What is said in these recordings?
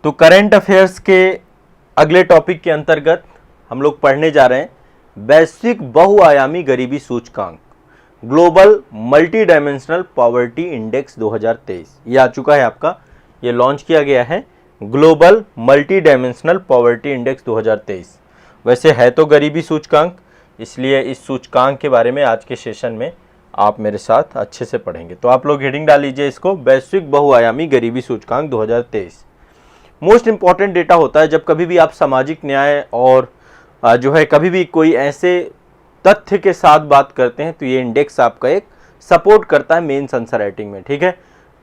तो current affairs के अगले टॉपिक के अंतर्गत हम लोग पढ़ने जा रहे हैं वैश्विक बहुआयामी गरीबी सूचकांक global multi dimensional poverty index 2023। ये आ चुका है आपका, ये लॉन्च किया गया है global multi dimensional poverty index 2023। वैसे है तो गरीबी सूचकांक, इसलिए इस सूचकांक के बारे में आज के सेशन में आप मेरे साथ अच्छे से पढ़ेंगे। तो आप लोग हेडिंग डाल लीजिए इसको, वैश्विक बहुआयामी गरीबी सूचकांक 2023। मोस्ट इंपॉर्टेंट डेटा होता है जब कभी भी आप सामाजिक न्याय और जो है कभी भी कोई ऐसे तथ्य के साथ बात करते हैं तो ये इंडेक्स आपका एक सपोर्ट करता है मेंस आंसर राइटिंग में। ठीक है,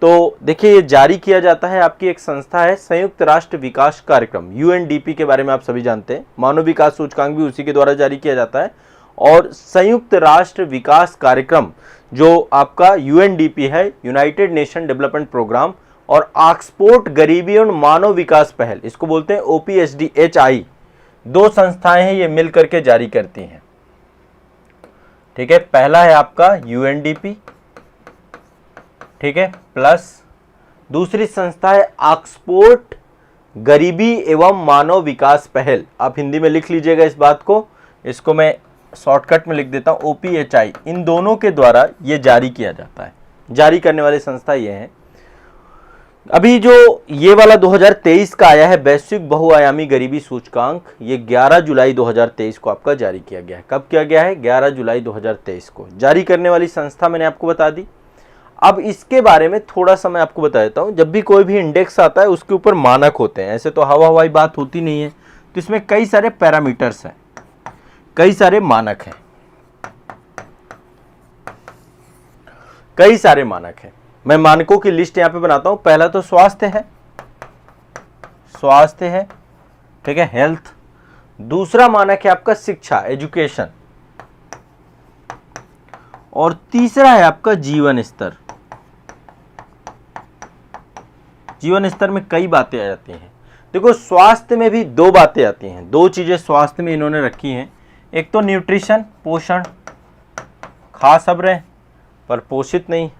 तो देखिए ये जारी किया जाता है, आपकी एक संस्था है संयुक्त राष्ट्र विकास कार्यक्रम UNDP के बारे में आप सभी जानते हैं। मानव विकास सूचकांक भी उसी के द्वारा जारी किया जाता है। और संयुक्त राष्ट्र विकास कार्यक्रम जो आपका UNDP है, यूनाइटेड नेशन डेवलपमेंट प्रोग्राम, और ऑक्सफोर्ड गरीबी और मानव विकास पहल, इसको बोलते हैं OPSDHI, दो संस्थाएं हैं, ये मिलकर के जारी करती हैं। ठीक है, पहला है आपका UNDP, ठीक है, प्लस दूसरी संस्था है ऑक्सफोर्ड गरीबी एवं मानव विकास पहल। आप हिंदी में लिख लीजिएगा इस बात को, इसको मैं शॉर्टकट में लिख देता हूं OPHI। इन दोनों के द्वारा ये जारी किया जाता है, जारी करने वाली संस्था ये है। अभी जो ये वाला 2023 का आया है वैश्विक बहुआयामी गरीबी सूचकांक, ये 11 जुलाई 2023 को आपका जारी किया गया है। कब किया गया है? 11 जुलाई 2023 को। जारी करने वाली संस्था मैंने आपको बता दी। अब इसके बारे में थोड़ा सा मैं आपको बता देता हूं। जब भी कोई भी इंडेक्स आता है उसके ऊपर मानक होते हैं, ऐसे तो हवा हवाई बात होती नहीं है, तो इसमें कई सारे पैरामीटर्स हैं, कई सारे मानक हैं, कई सारे मानक हैं। मैं मानकों की लिस्ट यहां पे बनाता हूं। पहला तो स्वास्थ्य है, स्वास्थ्य है, ठीक है, हेल्थ। दूसरा मानक है आपका शिक्षा, एजुकेशन। और तीसरा है आपका जीवन स्तर। जीवन स्तर में कई बातें आ जाती हैं। देखो स्वास्थ्य में भी दो बातें आती हैं, दो चीजें स्वास्थ्य में इन्होंने रखी हैं। एक तो न्यूट्रिशन, पोषण, खा सब रहे पर पोषित नहीं,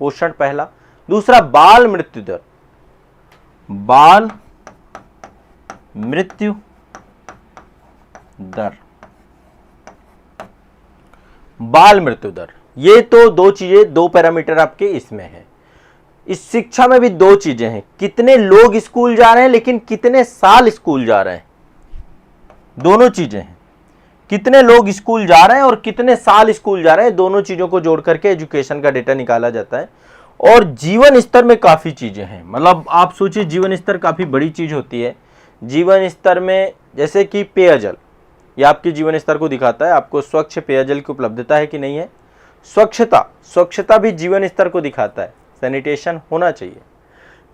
पोषण पहला। दूसरा बाल मृत्यु दर, बाल मृत्यु दर, बाल मृत्यु दर। ये तो दो चीजें, दो पैरामीटर आपके इसमें है। इस शिक्षा में भी दो चीजें हैं, कितने लोग स्कूल जा रहे हैं लेकिन कितने साल स्कूल जा रहे हैं, दोनों चीजें हैं। कितने लोग स्कूल जा रहे हैं और कितने साल स्कूल जा रहे हैं, दोनों चीजों को जोड़ करके एजुकेशन का डेटा निकाला जाता है। और जीवन स्तर में काफी चीजें हैं, मतलब आप सोचिए जीवन स्तर काफी बड़ी चीज होती है। जीवन स्तर में जैसे कि पेयजल, यह आपके जीवन स्तर को दिखाता है, आपको स्वच्छ पेयजल की उपलब्धता है कि नहीं है। स्वच्छता, स्वच्छता भी जीवन स्तर को दिखाता है, सैनिटेशन होना चाहिए।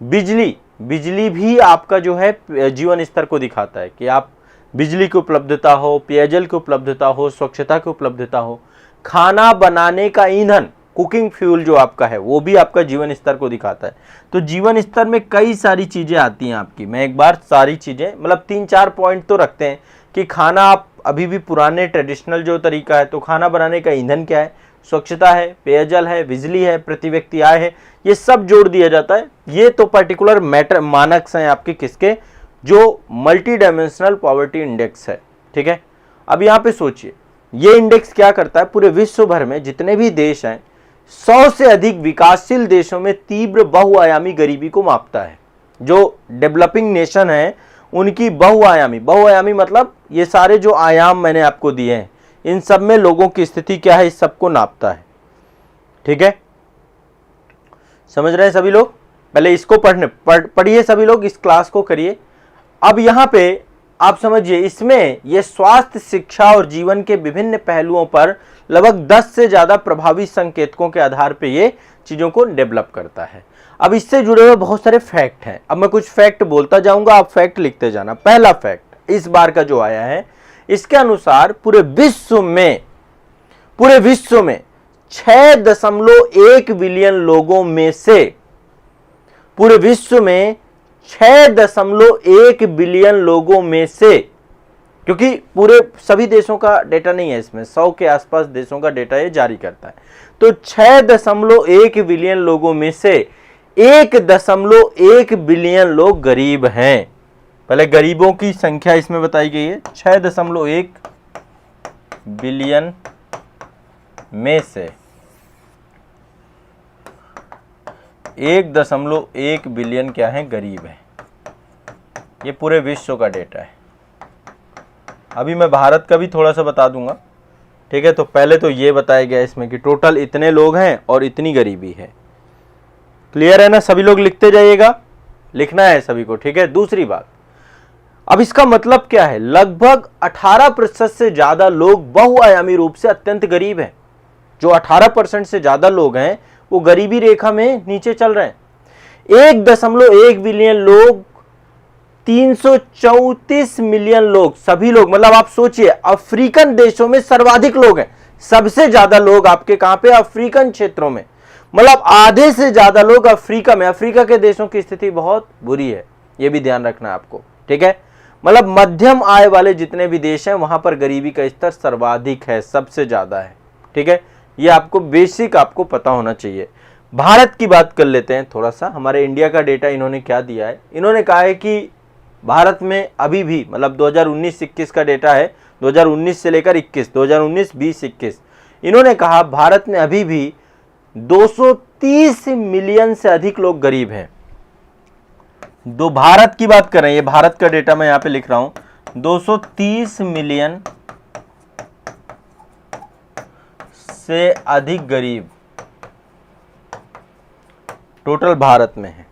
बिजली, बिजली भी आपका जो है जीवन स्तर को दिखाता है कि आप बिजली की उपलब्धता हो, पेयजल की उपलब्धता हो, स्वच्छता की उपलब्धता हो। खाना बनाने का ईंधन, कुकिंग फ्यूल जो आपका है, वो भी आपका जीवन स्तर को दिखाता है। तो जीवन स्तर में कई सारी चीजें आती हैं आपकी। मैं एक बार सारी चीजें, मतलब 3-4 पॉइंट तो रखते हैं कि खाना आप अभी भी पुराने ट्रेडिशनल जो तरीका है, तो खाना बनाने का ईंधन क्या है, स्वच्छता है, पेयजल है, बिजली है, प्रति व्यक्ति आय है, ये सब जोड़ दिया जाता है। ये तो पर्टिकुलर मैटर मानक हैं आपके किसके, जो मल्टी डायमेंशनल पॉवर्टी इंडेक्स है। ठीक है, अब यहां पे सोचिए ये इंडेक्स क्या करता है, पूरे विश्व भर में जितने भी देश हैं 100 से अधिक विकासशील देशों में तीव्र बहुआयामी गरीबी को मापता है। जो डेवलपिंग नेशन है उनकी बहुआयामी, बहुआयामी मतलब ये सारे जो आयाम मैंने आपको दिए हैं, इन सब में लोगों की स्थिति क्या है, इस सबको नापता है। ठीक है, समझ रहे हैं सभी लोग? पहले इसको पढ़िए सभी लोग, इस क्लास को करिए। अब यहां पे आप समझिए, इसमें ये स्वास्थ्य, शिक्षा और जीवन के विभिन्न पहलुओं पर लगभग 10 से ज्यादा प्रभावी संकेतकों के आधार पे ये चीजों को डेवलप करता है। अब इससे जुड़े हुए बहुत सारे फैक्ट हैं। अब मैं कुछ फैक्ट बोलता जाऊंगा, आप फैक्ट लिखते जाना। पहला फैक्ट इस बार का जो आया है, इसके अनुसार पूरे विश्व में 6.1 बिलियन लोगों में से, पूरे विश्व में 6.1 बिलियन लोगों में से, क्योंकि पूरे सभी देशों का डेटा नहीं है इसमें, 100 के आसपास देशों का डेटा ये जारी करता है, तो 6.1 बिलियन लोगों में से 1.1 बिलियन लोग गरीब हैं। पहले गरीबों की संख्या इसमें बताई गई है, 6.1 बिलियन में से 1.1 बिलियन क्या है, गरीब है। ये पूरे विश्व का डेटा है। अभी मैं भारत का भी थोड़ा सा बता दूंगा, ठीक है। तो पहले तो ये बताया गया इसमें कि टोटल इतने लोग हैं और इतनी गरीबी है। क्लियर है ना? सभी लोग लिखते जाइएगा, लिखना है सभी को, ठीक है। दूसरी बात, अब इसका मतलब क्या है? लगभग 18% से ज्यादा लोग बहुआयामी रूप से अत्यंत गरीब हैं। जो 18% से ज्यादा लोग हैं वो गरीबी रेखा में नीचे चल रहे हैं। 1.1 बिलियन लोग, 334 मिलियन लोग, सभी लोग, मतलब आप सोचिए अफ्रीकन देशों में सर्वाधिक लोग हैं। सबसे ज्यादा लोग आपके कहां पे? अफ्रीकन क्षेत्रों में, मतलब आधे से ज्यादा लोग अफ्रीका में। अफ्रीका के देशों की स्थिति बहुत बुरी है, यह भी ध्यान रखना है आपको, ठीक है। मतलब मध्यम आय वाले जितने भी देश हैं वहां पर गरीबी का स्तर सर्वाधिक है, सबसे ज्यादा है, ठीक है। यह आपको बेसिक आपको पता होना चाहिए। भारत की बात कर लेते हैं थोड़ा सा। हमारे इंडिया का डेटा इन्होंने क्या दिया है? इन्होंने कहा है कि भारत में अभी भी, मतलब 2019-21 का डेटा है, 2019 से लेकर 21, 2019, 20, 21, इन्होंने कहा भारत में अभी भी 230 मिलियन से अधिक लोग गरीब हैं। दो भारत की बात कर रहे हैं, ये भारत का डेटा मैं यहां पे लिख रहा हूं, 230 मिलियन से अधिक गरीब टोटल भारत में है।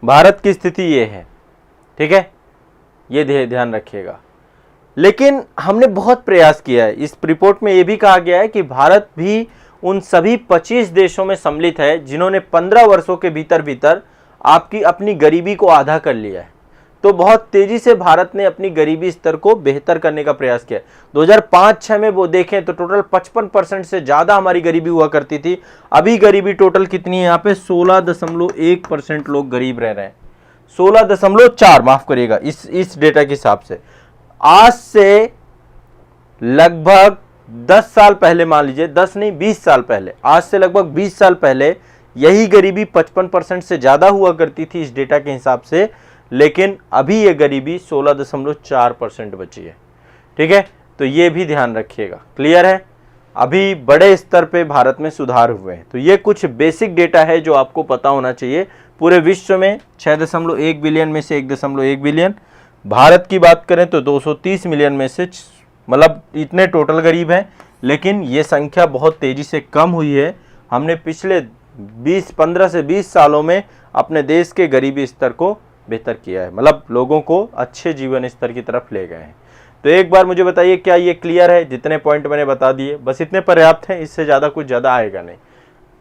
भारत की स्थिति ये है, ठीक है, ये ध्यान रखिएगा। लेकिन हमने बहुत प्रयास किया है। इस रिपोर्ट में यह भी कहा गया है कि भारत भी उन सभी 25 देशों में सम्मिलित है जिन्होंने 15 वर्षों के भीतर भीतर आपकी अपनी गरीबी को आधा कर लिया है। तो बहुत तेजी से भारत ने अपनी गरीबी स्तर को बेहतर करने का प्रयास किया। 2005-6 में वो देखें तो टोटल 55% से ज्यादा हमारी गरीबी हुआ करती थी। अभी गरीबी टोटल कितनी है? यहाँ पे 16.1% लोग गरीब रह रहे हैं। 16.4, माफ करिएगा, इस डेटा के हिसाब से। आज से लगभग 10 साल पहले, मान लीजिए 10 नहीं 20 साल पहले, आज से लगभग 20 साल पहले यही गरीबी 55% से ज्यादा हुआ करती थी इस डेटा के हिसाब से। लेकिन अभी ये गरीबी 16.4% बची है, ठीक है। तो ये भी ध्यान रखिएगा, क्लियर है। अभी बड़े स्तर पे भारत में सुधार हुए हैं। तो ये कुछ बेसिक डेटा है जो आपको पता होना चाहिए। पूरे विश्व में 6.1 बिलियन में से 1.1 बिलियन, भारत की बात करें तो 230 मिलियन में से, मतलब इतने टोटल गरीब हैं। लेकिन ये संख्या बहुत तेजी से कम हुई है। हमने पिछले 15 से 20 सालों में अपने देश के गरीबी स्तर को बेहतर किया है, मतलब लोगों को अच्छे जीवन स्तर की तरफ ले गए हैं। तो एक बार मुझे बताइए, क्या ये क्लियर है? जितने पॉइंट मैंने बता दिए बस इतने पर्याप्त हैं, इससे ज़्यादा कुछ ज़्यादा आएगा नहीं,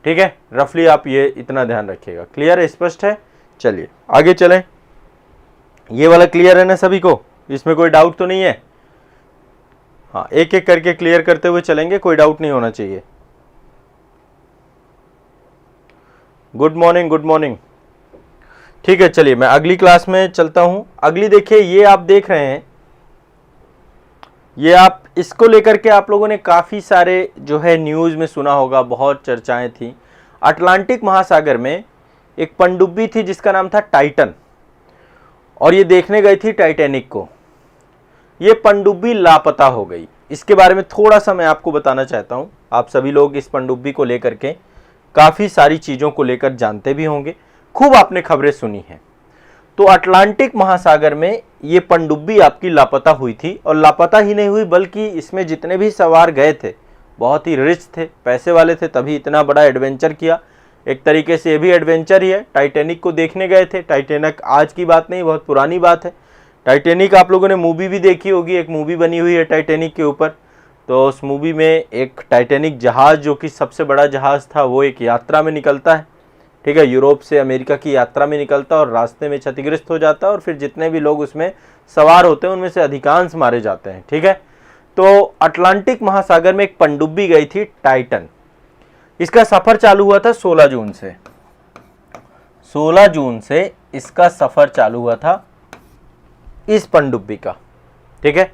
ठीक है। रफली आप ये इतना ध्यान रखिएगा। क्लियर है? स्पष्ट है? चलिए आगे चलें। ये वाला क्लियर है ना सभी को? इसमें कोई डाउट तो नहीं है? हाँ, एक एक करके क्लियर करते हुए चलेंगे, कोई डाउट नहीं होना चाहिए। Good morning, good morning. ठीक है, चलिए मैं अगली क्लास में चलता हूं। अगली देखिए, ये आप देख रहे हैं, ये आप इसको लेकर के आप लोगों ने काफ़ी सारे जो है न्यूज़ में सुना होगा, बहुत चर्चाएं थी। अटलांटिक महासागर में एक पनडुब्बी थी जिसका नाम था टाइटन, और ये देखने गई थी टाइटैनिक को। ये पनडुब्बी लापता हो गई। इसके बारे में थोड़ा सा मैं आपको बताना चाहता हूँ। आप सभी लोग इस पनडुब्बी को लेकर के काफ़ी सारी चीज़ों को लेकर जानते भी होंगे, खूब आपने खबरें सुनी हैं। तो अटलांटिक महासागर में ये पनडुब्बी आपकी लापता हुई थी, और लापता ही नहीं हुई बल्कि इसमें जितने भी सवार गए थे बहुत ही रिच थे, पैसे वाले थे, तभी इतना बड़ा एडवेंचर किया। एक तरीके से ये भी एडवेंचर ही है। टाइटैनिक को देखने गए थे। टाइटैनिक आज की बात नहीं, बहुत पुरानी बात है। टाइटैनिक आप लोगों ने मूवी भी देखी होगी, एक मूवी बनी हुई है टाइटैनिक के ऊपर। तो उस मूवी में एक टाइटैनिक जहाज़, जो कि सबसे बड़ा जहाज़ था, वो एक यात्रा में निकलता है, ठीक है, यूरोप से अमेरिका की यात्रा में निकलता है और रास्ते में क्षतिग्रस्त हो जाता है, और फिर जितने भी लोग उसमें सवार होते हैं उनमें से अधिकांश मारे जाते हैं, ठीक है। तो अटलांटिक महासागर में एक पनडुब्बी गई थी टाइटन। इसका सफ़र चालू हुआ था 16 जून से। 16 जून से इसका सफ़र चालू हुआ था इस पनडुब्बी का, ठीक है।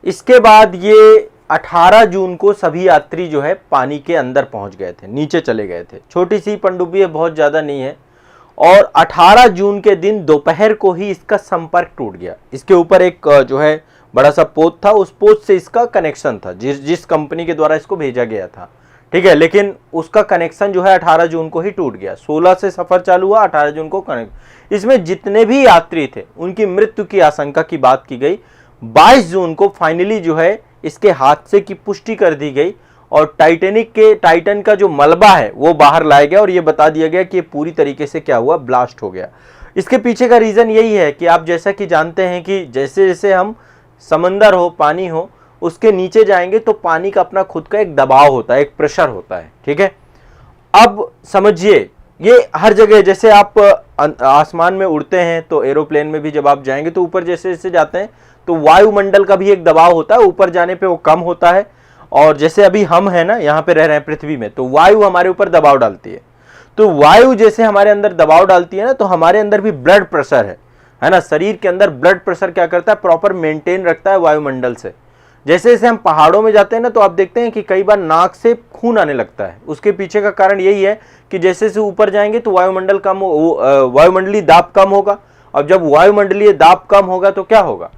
इसके बाद ये 18 जून को सभी यात्री जो है पानी के अंदर पहुंच गए थे, नीचे चले गए थे। छोटी सी पनडुब्बी है, बहुत ज़्यादा नहीं है। और 18 जून के दिन दोपहर को ही इसका संपर्क टूट गया। इसके ऊपर एक जो है बड़ा सा पोत था, उस पोत से इसका कनेक्शन था, जिस कंपनी के द्वारा इसको भेजा गया था, ठीक है। लेकिन उसका कनेक्शन जो है 18 जून को ही टूट गया। 16 से सफ़र चालू हुआ, 18 जून को कनेक्ट। इसमें जितने भी यात्री थे उनकी मृत्यु की आशंका की बात की गई। 22 जून को फाइनली जो है इसके हादसे की पुष्टि कर दी गई और टाइटन का जो मलबा है वो बाहर लाया गया और ये बता दिया गया कि ये पूरी तरीके से क्या हुआ, ब्लास्ट हो गया। इसके पीछे का रीज़न यही है कि आप जैसा कि जानते हैं कि जैसे जैसे हम समंदर हो, पानी हो, उसके नीचे जाएंगे तो पानी का अपना खुद का एक दबाव होता है, एक प्रेशर होता है, ठीक है। अब समझिए ये हर जगह, जैसे आप आसमान में उड़ते हैं तो एरोप्लेन में भी जब आप जाएंगे तो ऊपर जैसे जैसे जाते हैं तो वायुमंडल का भी एक दबाव होता है, ऊपर जाने पे वो कम होता है। और जैसे अभी हम है ना यहाँ पे रह रहे हैं पृथ्वी में, तो वायु हमारे ऊपर दबाव डालती है। तो वायु जैसे हमारे अंदर दबाव डालती है ना, तो हमारे अंदर भी ब्लड प्रेशर है ना। शरीर के अंदर ब्लड प्रेशर क्या करता है, प्रॉपर मेंटेन रखता है वायुमंडल से। जैसे जैसे हम पहाड़ों में जाते हैं ना, तो आप देखते हैं कि कई बार नाक से खून आने लगता है। उसके पीछे का कारण यही है कि जैसे जैसे ऊपर जाएंगे तो वायुमंडलीय दाब कम होगा। और जब वायुमंडलीय दाब कम होगा तो क्या होगा,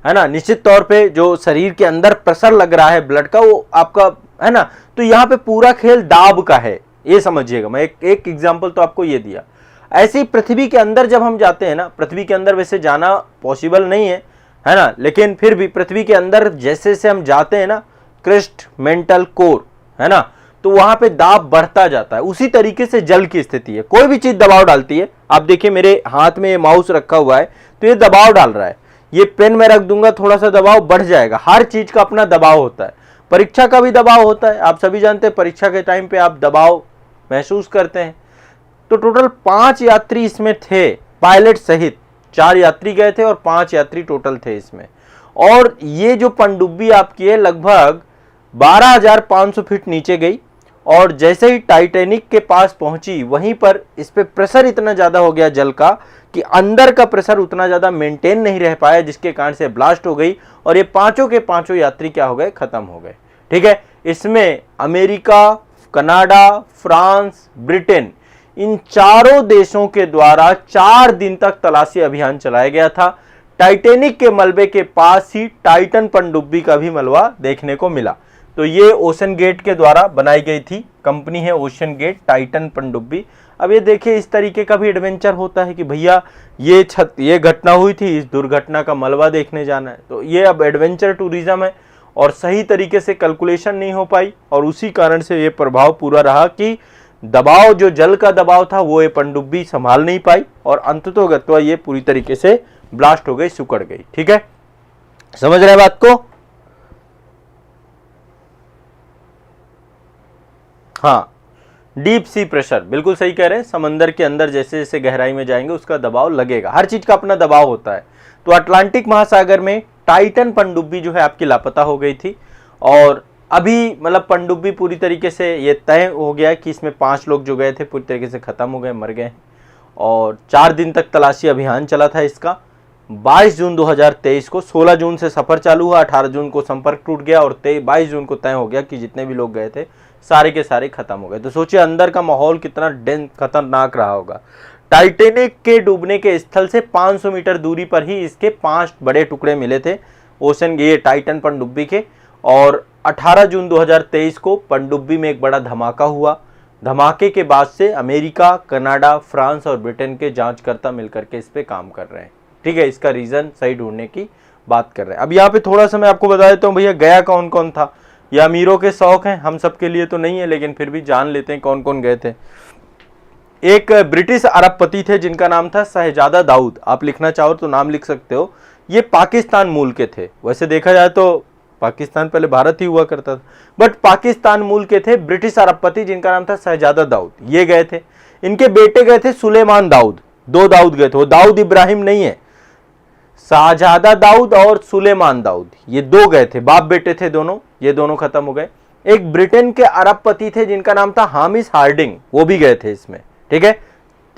है ना, निश्चित तौर पे जो शरीर के अंदर प्रेशर लग रहा है ब्लड का, वो आपका, है ना। तो यहाँ पे पूरा खेल दाब का है, ये समझिएगा। मैं एक एग्जांपल तो आपको ये दिया। ऐसे ही पृथ्वी के अंदर जब हम जाते हैं ना, पृथ्वी के अंदर वैसे जाना पॉसिबल नहीं है ना, लेकिन फिर भी पृथ्वी के अंदर जैसे जैसे हम जाते हैं ना, क्रिस्ट, मेंटल कोर, है ना, तो वहां पे दाब बढ़ता जाता है। उसी तरीके से जल की स्थिति है, कोई भी चीज दबाव डालती है। आप देखिए मेरे हाथ में ये माउस रखा हुआ है, तो ये दबाव डाल रहा है। ये पेन में रख दूंगा, थोड़ा सा दबाव बढ़ जाएगा। हर चीज का अपना दबाव होता है। परीक्षा का भी दबाव होता है, आप सभी जानते हैं। परीक्षा के टाइम पे आप दबाव महसूस करते हैं। तो टोटल 5 यात्री इसमें थे, पायलट सहित 4 यात्री गए थे और 5 यात्री टोटल थे इसमें। और ये जो पनडुब्बी आपकी है लगभग 12,500 फीट नीचे गई और जैसे ही टाइटैनिक के पास पहुंची, वहीं पर इस पे प्रेशर इतना ज्यादा हो गया जल का कि अंदर का प्रेशर उतना ज्यादा मेंटेन नहीं रह पाया, जिसके कारण से ब्लास्ट हो गई और ये पांचों के पांचों यात्री क्या हो गए, खत्म हो गए, ठीक है। इसमें अमेरिका, कनाडा, फ्रांस, ब्रिटेन, इन चारों देशों के द्वारा 4 दिन तक तलाशी अभियान चलाया गया था। टाइटैनिक के मलबे के पास ही टाइटन पनडुब्बी का भी मलबा देखने को मिला। तो ये ओशन गेट के द्वारा बनाई गई थी, कंपनी है ओशन गेट, टाइटन पनडुब्बी। अब ये देखिए इस तरीके का भी एडवेंचर होता है कि भैया ये घटना हुई थी, इस दुर्घटना का मलबा देखने जाना है। तो ये अब एडवेंचर टूरिज्म है और सही तरीके से कैलकुलेशन नहीं हो पाई और उसी कारण से ये प्रभाव पूरा रहा कि दबाव, जो जल का दबाव था, वो ये पनडुब्बी संभाल नहीं पाई और अंततोगत्वा ये पूरी तरीके से ब्लास्ट हो गई, सिकुड़ गई, ठीक है। समझ रहे हैं बात को? हाँ, डीप सी प्रेशर, बिल्कुल सही कह रहे हैं। समंदर के अंदर जैसे जैसे गहराई में जाएंगे उसका दबाव लगेगा, हर चीज का अपना दबाव होता है। तो अटलांटिक महासागर में टाइटन पनडुब्बी जो है आपकी लापता हो गई थी और अभी मतलब पनडुब्बी पूरी तरीके से ये तय हो गया कि इसमें 5 लोग जो गए थे पूरी तरीके से खत्म हो गए, मर गए। और 4 दिन तक तलाशी अभियान चला था इसका। 22 जून 2023 को, 16 जून से सफर चालू हुआ, 18 जून को संपर्क टूट गया और 22 जून को तय हो गया कि जितने भी लोग गए थे सारे के सारे खत्म हो गए। तो सोचिए अंदर का माहौल कितना खतरनाक रहा होगा। टाइटैनिक के डूबने के स्थल से 500 मीटर दूरी पर ही इसके 5 बड़े टुकड़े मिले थे ओशन, ये टाइटन पनडुब्बी के। और 18 जून 2023 को पनडुब्बी में एक बड़ा धमाका हुआ। धमाके के बाद से अमेरिका, कनाडा, फ्रांस और ब्रिटेन के जांचकर्ता मिलकर के इस पे काम कर रहे हैं, ठीक है। इसका रीजन सही ढूंढने की बात कर रहे हैं। अब यहाँ पे थोड़ा सा मैं आपको बता देता हूँ भैया गया कौन कौन था। ये अमीरों के शौक हैं, हम सबके लिए तो नहीं है, लेकिन फिर भी जान लेते हैं कौन कौन गए थे। एक ब्रिटिश अरबपति थे जिनका नाम था शहजादा दाऊद, आप लिखना चाहो तो नाम लिख सकते हो। ये पाकिस्तान मूल के थे, वैसे देखा जाए तो पाकिस्तान पहले भारत ही हुआ करता था, बट पाकिस्तान मूल के थे ब्रिटिश अरबपति जिनका नाम था शहजादा दाऊद, ये गए थे। इनके बेटे गए थे सुलेमान दाऊद, 2 दाऊद गए थे, वो दाऊद इब्राहिम नहीं है। शहजादा दाऊद और सुलेमान दाऊद ये 2 गए थे, बाप बेटे थे दोनों, ये दोनों खत्म हो गए। एक ब्रिटेन के अरबपति थे जिनका नाम था हामिस हार्डिंग, वो भी गए थे इसमें, ठीक है।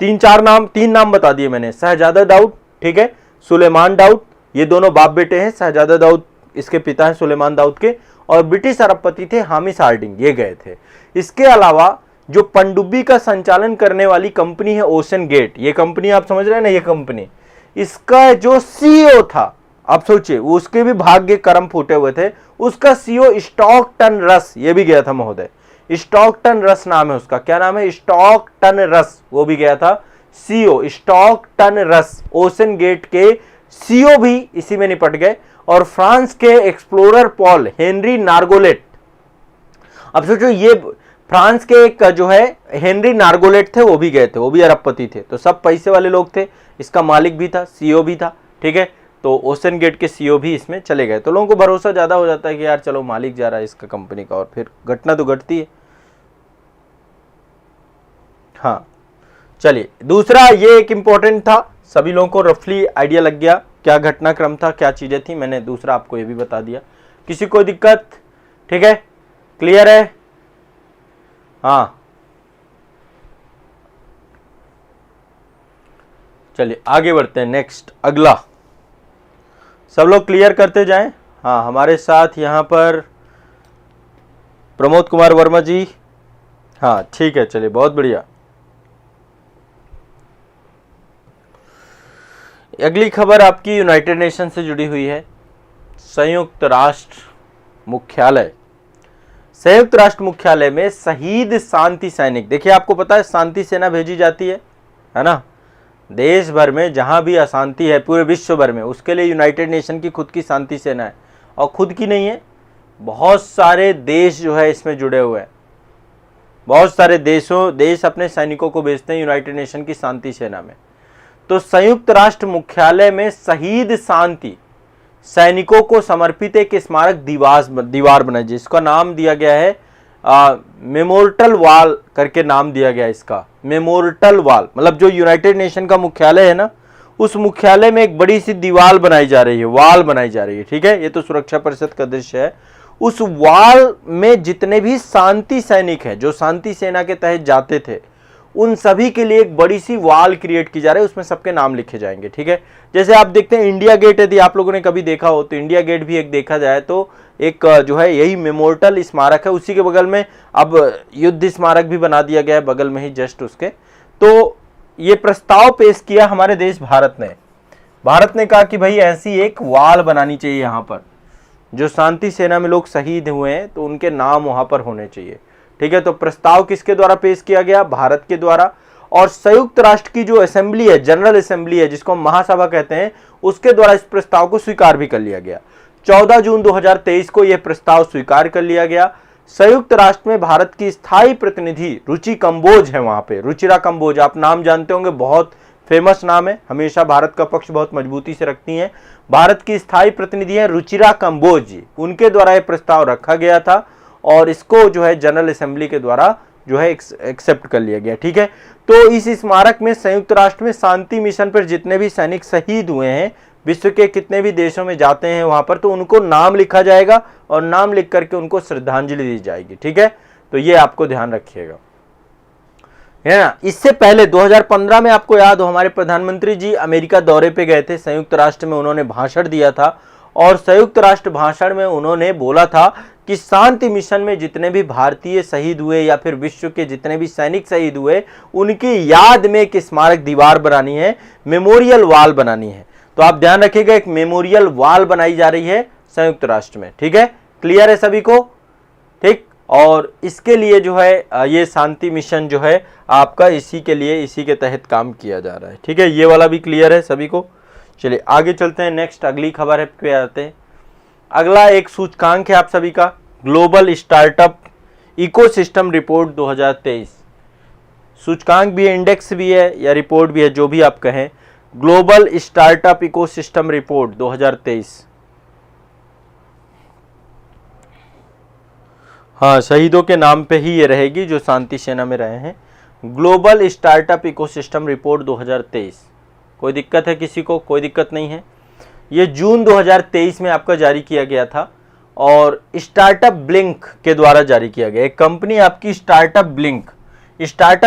3 नाम बता दिए मैंने, शहजादा दाऊद, ठीक है, सुलेमान दाऊद, ये दोनों बाप बेटे हैं। शहजादा दाऊद इसके पिता हैं सुलेमान दाऊद के, और ब्रिटिश अरबपति थे हामिश हार्डिंग, ये गए थे। इसके अलावा जो पनडुब्बी का संचालन करने वाली कंपनी है ओशन गेट, ये कंपनी आप समझ रहे हैं ना, ये कंपनी, इसका जो सीईओ था, आप सोचिए उसके भी भाग्य कर्म फूटे हुए थे, उसका सीईओ स्टॉकटन रस, ये भी गया था महोदय, स्टॉकटन रस नाम है उसका, क्या नाम है, स्टॉकटन रस, वो भी गया था सीईओ स्टॉकटन रस, ओशन गेट के सीईओ भी इसी में निपट गए। और फ्रांस के एक्सप्लोरर पॉल हेनरी नार्गोलेट, अब सोचो ये फ्रांस के एक जो है हेनरी नार्गोलेट थे, वो भी गए थे, वो भी अरबपति थे, तो सब पैसे वाले लोग थे, इसका मालिक भी था, सीईओ भी था, ठीक है। तो ओशन गेट के सीईओ भी इसमें चले गए, तो लोगों को भरोसा ज्यादा हो जाता है कि यार चलो मालिक जा रहा है इसका कंपनी का, और फिर घटना तो घटती है। हाँ चलिए, दूसरा ये एक इंपॉर्टेंट था, सभी लोगों को रफली आइडिया लग गया क्या घटनाक्रम था, क्या चीजें थी, मैंने दूसरा आपको ये भी बता दिया। किसी को दिक्कत, ठीक है, क्लियर है? हाँ चलिए आगे बढ़ते हैं, नेक्स्ट अगला, सब लोग क्लियर करते जाएं। हाँ हमारे साथ यहाँ पर प्रमोद कुमार वर्मा जी, हाँ ठीक है, चलिए बहुत बढ़िया। अगली खबर आपकी यूनाइटेड नेशन से जुड़ी हुई है। संयुक्त राष्ट्र मुख्यालय, संयुक्त राष्ट्र मुख्यालय में शहीद शांति सैनिक, देखिए आपको पता है शांति सेना भेजी जाती है ना, देश भर में जहां भी अशांति है पूरे विश्व भर में, उसके लिए यूनाइटेड नेशन की खुद की शांति सेना है, और खुद की नहीं है, बहुत सारे देश जो है इसमें जुड़े हुए हैं, बहुत सारे देश अपने सैनिकों को भेजते हैं यूनाइटेड नेशन की शांति सेना में। तो संयुक्त राष्ट्र मुख्यालय में शहीद शांति सैनिकों को समर्पित एक स्मारक दीवार बनाई, जिसका नाम दिया गया है मेमोरियल वॉल करके नाम दिया गया है इसका, मेमोरियल वॉल, मतलब जो यूनाइटेड नेशन का मुख्यालय है ना, उस मुख्यालय में एक बड़ी सी दीवार बनाई जा रही है, वॉल बनाई जा रही है, ठीक है, ये तो सुरक्षा परिषद का दृश्य है। उस वॉल में जितने भी शांति सैनिक हैं जो शांति सेना के तहत जाते थे, उन सभी के लिए एक बड़ी सी वॉल क्रिएट की जा रही है, उसमें सबके नाम लिखे जाएंगे, ठीक है। जैसे आप देखते हैं इंडिया गेट, यदि आप लोगों ने कभी देखा हो तो इंडिया गेट भी एक देखा जाए तो एक जो है यही मेमोरियल स्मारक है, उसी के बगल में अब युद्ध स्मारक भी बना दिया गया है बगल में ही जस्ट उसके। तो ये प्रस्ताव पेश किया हमारे देश भारत ने कहा कि भाई ऐसी एक वॉल बनानी चाहिए, यहाँ पर जो शांति सेना में लोग शहीद हुए हैं तो उनके नाम वहां पर होने चाहिए, ठीक है। तो प्रस्ताव किसके द्वारा पेश किया गया, भारत के द्वारा, और संयुक्त राष्ट्र की जो असेंबली है, जनरल असेंबली है जिसको महासभा कहते हैं, उसके द्वारा इस प्रस्ताव को स्वीकार भी कर लिया गया। 14 जून 2023 को यह प्रस्ताव स्वीकार कर लिया गया। संयुक्त राष्ट्र में भारत की स्थायी प्रतिनिधि रुचि कंबोज है, वहां पे रुचिरा कंबोज, आप नाम जानते होंगे, बहुत फेमस नाम है, हमेशा भारत का पक्ष बहुत मजबूती से रखती हैं। भारत की स्थायी प्रतिनिधि है रुचिरा कंबोज जी, उनके द्वारा यह प्रस्ताव रखा गया था और इसको जो है जनरल असेंबली के द्वारा जो है एक्सेप्ट कर लिया गया, ठीक है। तो इस स्मारक में संयुक्त राष्ट्र में शांति मिशन पर जितने भी सैनिक शहीद हुए हैं, विश्व के कितने भी देशों में जाते हैं वहां पर, तो उनको नाम लिखा जाएगा और नाम लिख करके उनको श्रद्धांजलि दी जाएगी, ठीक है। तो ये आपको ध्यान रखिएगा, है ना। इससे पहले 2015 में आपको याद हो हमारे प्रधानमंत्री जी अमेरिका दौरे पे गए थे, संयुक्त राष्ट्र में उन्होंने भाषण दिया था और संयुक्त राष्ट्र भाषण में उन्होंने बोला था कि शांति मिशन में जितने भी भारतीय शहीद हुए या फिर विश्व के जितने भी सैनिक शहीद हुए, उनकी याद में एक स्मारक दीवार बनानी है, मेमोरियल वॉल बनानी है। तो आप ध्यान रखिएगा, एक मेमोरियल वॉल बनाई जा रही है संयुक्त राष्ट्र में, ठीक है। क्लियर है सभी को, ठीक। और इसके लिए जो है ये शांति मिशन जो है आपका इसी के लिए, इसी के तहत काम किया जा रहा है, ठीक है। ये वाला भी क्लियर है सभी को। चलिए आगे चलते हैं, नेक्स्ट अगली खबर है पे आते हैं। अगला एक सूचकांक है आप सभी का, ग्लोबल स्टार्टअप इकोसिस्टम रिपोर्ट 2023। सूचकांक भी है, इंडेक्स भी है या रिपोर्ट भी है, जो भी आप कहें, ग्लोबल स्टार्टअप इकोसिस्टम रिपोर्ट 2023। हाँ, शहीदों के नाम पे ही ये रहेगी जो शांति सेना में रहे हैं। Global startup ecosystem report 2023। कोई दिक्कत है किसी को? कोई दिक्कत नहीं है। ये जून 2023 में आपका जारी किया गया था और स्टार्टअप ब्लिंक के द्वारा जारी किया गया। एक कंपनी आपकी स्टार्टअप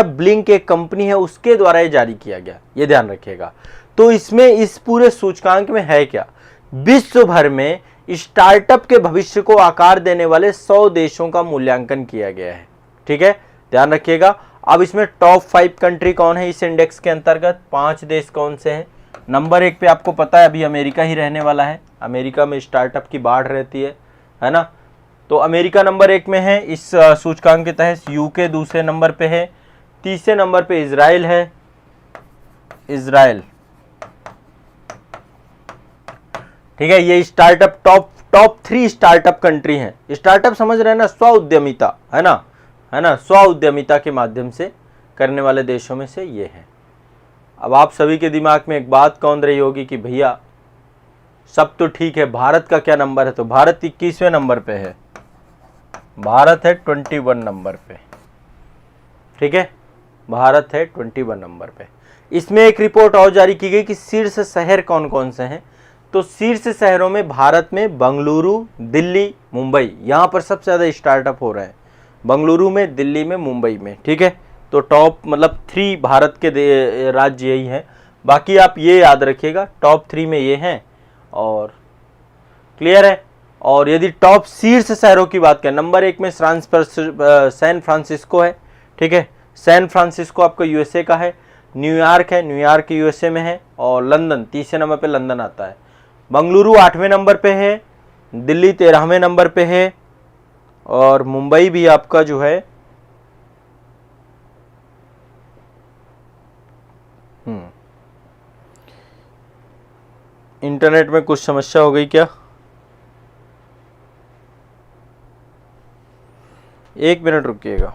ब्लिंक एक कंपनी है, उसके द्वारा ये जारी किया गया, ये ध्यान रखिएगा। तो इसमें इस पूरे सूचकांक में है क्या, विश्व भर में स्टार्टअप के भविष्य को आकार देने वाले 100 देशों का मूल्यांकन किया गया है। ठीक है, ध्यान रखिएगा। अब इसमें टॉप 5 कंट्री कौन है इस इंडेक्स के अंतर्गत, 5 देश कौन से हैं। नंबर 1 पे आपको पता है अभी अमेरिका ही रहने वाला है, अमेरिका में स्टार्टअप की बाढ़ रहती है ना। तो अमेरिका नंबर 1 में है इस सूचकांक के तहत, यूके दूसरे नंबर पे है, तीसरे नंबर पे इजराइल है, इजराइल। ठीक है, ये स्टार्टअप टॉप 3 स्टार्टअप कंट्री हैं। स्टार्टअप समझ रहे हैं ना, स्व उद्यमिता, है ना, स्व उद्यमिता के माध्यम से करने वाले देशों में से ये है। अब आप सभी के दिमाग में एक बात कौन रही होगी कि भैया सब तो ठीक है, भारत का क्या नंबर है, तो भारत 21वें नंबर पे है, भारत है 21 नंबर पे। ठीक है, भारत है 21 नंबर पे। इसमें एक रिपोर्ट और जारी की गई कि शीर्ष शहर कौन कौन से हैं, तो शीर्ष शहरों में भारत में बेंगलुरु, दिल्ली, मुंबई, यहाँ पर सबसे ज़्यादा स्टार्टअप हो रहे हैं, बेंगलुरु में, दिल्ली में, मुंबई में। ठीक है, तो टॉप मतलब 3 भारत के राज्य यही हैं। बाकी आप ये याद रखिएगा टॉप 3 में ये हैं, और क्लियर है। और यदि टॉप शीर्ष शहरों की बात करें, नंबर 1 में सैन फ्रांसिस्को है। ठीक है, सैन फ्रांसिस्को आपका यूएसए का है, न्यूयॉर्क है, न्यूयॉर्क यूएसए में है, और लंदन तीसरे नंबर पे लंदन आता है। बेंगलुरु 8वें नंबर पे है, दिल्ली 13वें नंबर पे है, और मुंबई भी आपका जो है इंटरनेट में कुछ समस्या हो गई क्या? 1 मिनट रुकिएगा।